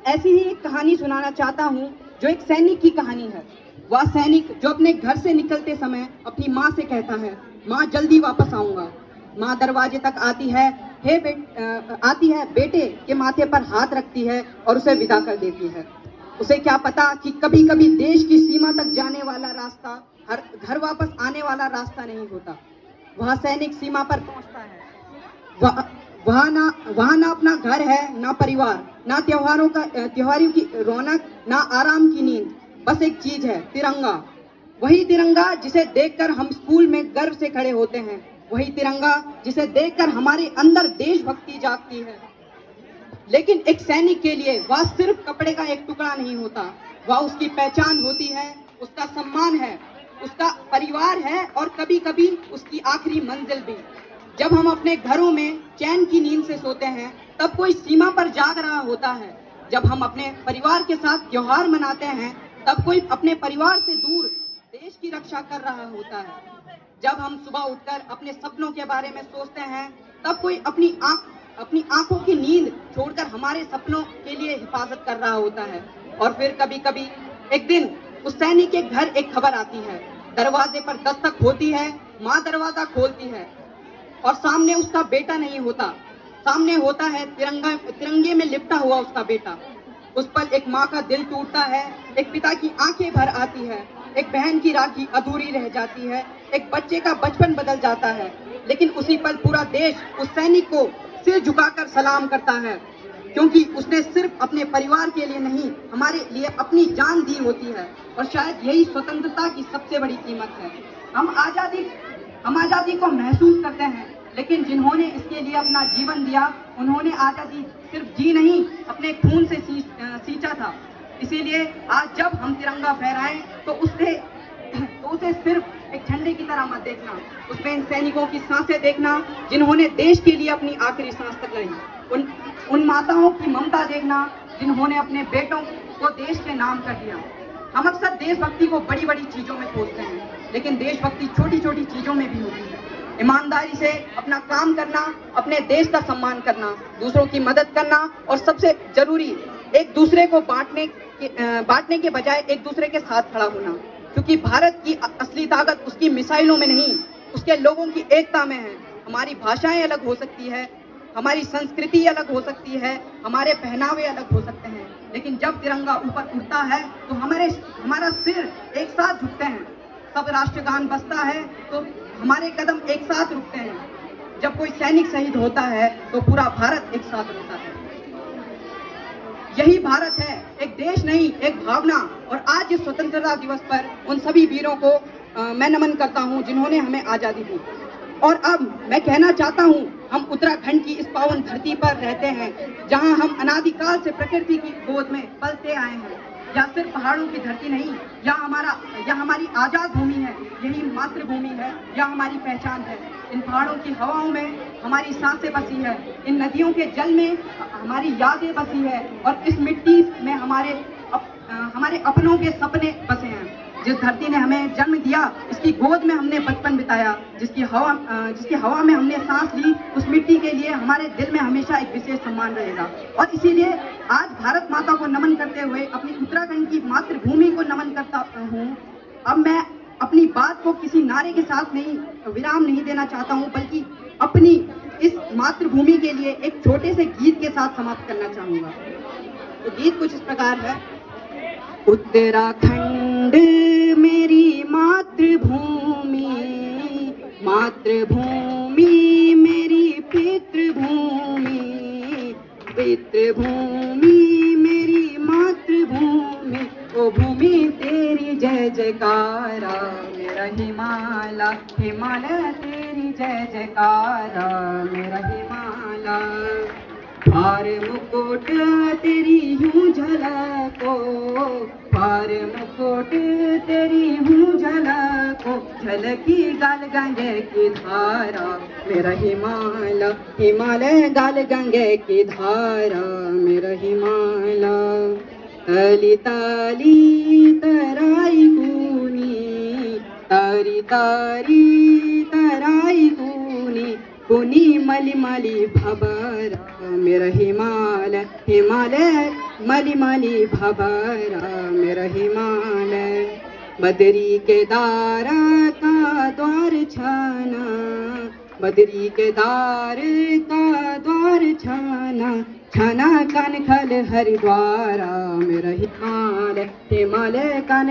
ऐसी ही एक कहानी सुनाना चाहता हूँ जो एक सैनिक की कहानी है। वह सैनिक जो अपने घर से निकलते समय अपनी माँ से कहता है, माँ जल्दी वापस आऊँगा। माँ दरवाजे तक आती है, आती है, बेटे के माथे पर हाथ रखती है और उसे विदा कर देती है। उसे क्या पता कि कभी कभी देश की सीमा तक जाने वाला रास्ता हर घर वापस आने वाला रास्ता नहीं होता। वह सैनिक सीमा पर पहुंचता है। वहाँ ना अपना घर है, ना परिवार, ना त्योहारों की रौनक, ना आराम की नींद। बस एक चीज है, तिरंगा। वही तिरंगा जिसे देखकर हम स्कूल में गर्व से खड़े होते हैं। वही तिरंगा जिसे देखकर हमारे अंदर देशभक्ति जागती है। लेकिन एक सैनिक के लिए वह सिर्फ कपड़े का एक टुकड़ा नहीं होता, वह उसकी पहचान होती है, उसका सम्मान है, उसका परिवार है और कभी कभी उसकी आखिरी मंजिल भी। जब हम अपने घरों में चैन की नींद से सोते हैं तब कोई सीमा पर जाग रहा होता है। जब हम अपने परिवार के साथ त्योहार मनाते हैं तब कोई अपने परिवार से दूर देश की रक्षा कर रहा होता है। जब हम सुबह उठकर अपने सपनों के बारे में सोचते हैं तब कोई अपनी आंखों की नींद छोड़कर हमारे सपनों के लिए हिफाजत कर रहा होता है। और फिर कभी कभी एक दिन उस सैनिक के घर एक खबर आती है। दरवाजे पर दस्तक होती है, माँ दरवाजा खोलती है और सामने उसका बेटा नहीं होता, सामने होता है तिरंगे में लिपटा हुआ उसका बेटा। उस पल एक माँ का दिल टूटता है, एक पिता की आंखें भर आती है, एक बहन की राखी अधूरी रह जाती है, एक बच्चे का बचपन बदल जाता है। लेकिन उसी पल पूरा देश उस सैनिक को सिर झुकाकर सलाम करता है, क्योंकि उसने सिर्फ अपने परिवार के लिए नहीं, हमारे लिए अपनी जान दी होती है। और शायद यही स्वतंत्रता की सबसे बड़ी कीमत है। हम आज़ादी को महसूस करते हैं, लेकिन जिन्होंने इसके लिए अपना जीवन दिया, उन्होंने आज़ादी सिर्फ जी नहीं, अपने खून से सींचा था। इसीलिए आज जब हम तिरंगा फहराएं तो उसे सिर्फ एक झंडे की तरह मत देखना, उसमें इन सैनिकों की सांसें देखना जिन्होंने देश के लिए अपनी आखिरी सांस तक लड़ी। उन माताओं की ममता देखना जिन्होंने अपने बेटों को देश के नाम कर दिया। हम अक्सर देशभक्ति को बड़ी बड़ी चीजों में खोजते हैं, लेकिन देशभक्ति छोटी छोटी चीजों में भी होती है। ईमानदारी से अपना काम करना, अपने देश का सम्मान करना, दूसरों की मदद करना और सबसे जरूरी एक दूसरे को बांटने के बजाय एक दूसरे के साथ खड़ा होना। क्योंकि भारत की असली ताकत उसकी मिसाइलों में नहीं, उसके लोगों की एकता में है। हमारी भाषाएं अलग हो सकती है, हमारी संस्कृति अलग हो सकती है, हमारे पहनावे अलग हो सकते हैं, लेकिन जब तिरंगा ऊपर उठता है तो हमारा सिर एक साथ झुकते हैं। सब राष्ट्रगान बजता है तो हमारे कदम एक साथ रुकते हैं। जब कोई सैनिक शहीद होता है तो पूरा भारत एक साथ रुकता है। यही भारत है, एक देश नहीं, एक भावना। और आज इस स्वतंत्रता दिवस पर उन सभी वीरों को मैं नमन करता हूं जिन्होंने हमें आज़ादी दी। और अब मैं कहना चाहता हूं, हम उत्तराखंड की इस पावन धरती पर रहते हैं, जहां हम अनादिकाल से प्रकृति की गोद में पलते आए हैं। यह सिर्फ पहाड़ों की धरती नहीं, यह हमारी आजाद भूमि है, यही मातृभूमि है, यह हमारी पहचान है। इन पहाड़ों की हवाओं में हमारी सांसें बसी है, इन नदियों के जल में हमारी यादें बसी है और इस मिट्टी में हमारे अपनों के सपने बसे हैं। जिस धरती ने हमें जन्म दिया, इसकी गोद में हमने बचपन बिताया, जिसकी हवा में हमने सांस ली, उस मिट्टी के लिए हमारे दिल में हमेशा एक विशेष सम्मान रहेगा। और इसीलिए आज भारत माता को नमन करते हुए अपनी उत्तराखंड की मातृभूमि को नमन करता हूँ। अब मैं अपनी बात को किसी नारे के साथ विराम नहीं देना चाहता हूँ, बल्कि अपनी इस मातृभूमि के लिए एक छोटे से गीत के साथ समाप्त करना चाहूँगा। तो गीत कुछ इस प्रकार है। उत्तराखंड मेरी मातृभूमि, मातृभूमि मेरी पितृभूमि, पितृभूमि मेरी मातृभूमि। ओ भूमि तेरी जय जयकारा, मेरा हिमालय, हिमालय तेरी जय जयकारा, मेरा हिमालय। पार मुकुट तेरी यूं झलको, पार मुकुट तेरी यूं झलको, झलकी गाल गंगे की धारा, मेरा हिमालय, हिमालय गाल गंगे की धारा, मेरा हिमालय। तली तली तराई कुनी, तारी तारी तराई कुनी, कुनी मली मली भबर, मेरा हिमालय, हिमालय मली मली भभरा मेरा हिमालय, बदरी के दारा का द्वार छाना, बदरी के दार का द्वार छाना, छाना कनखल हरिद्वारा मेरा हिमालय, हिमालय कन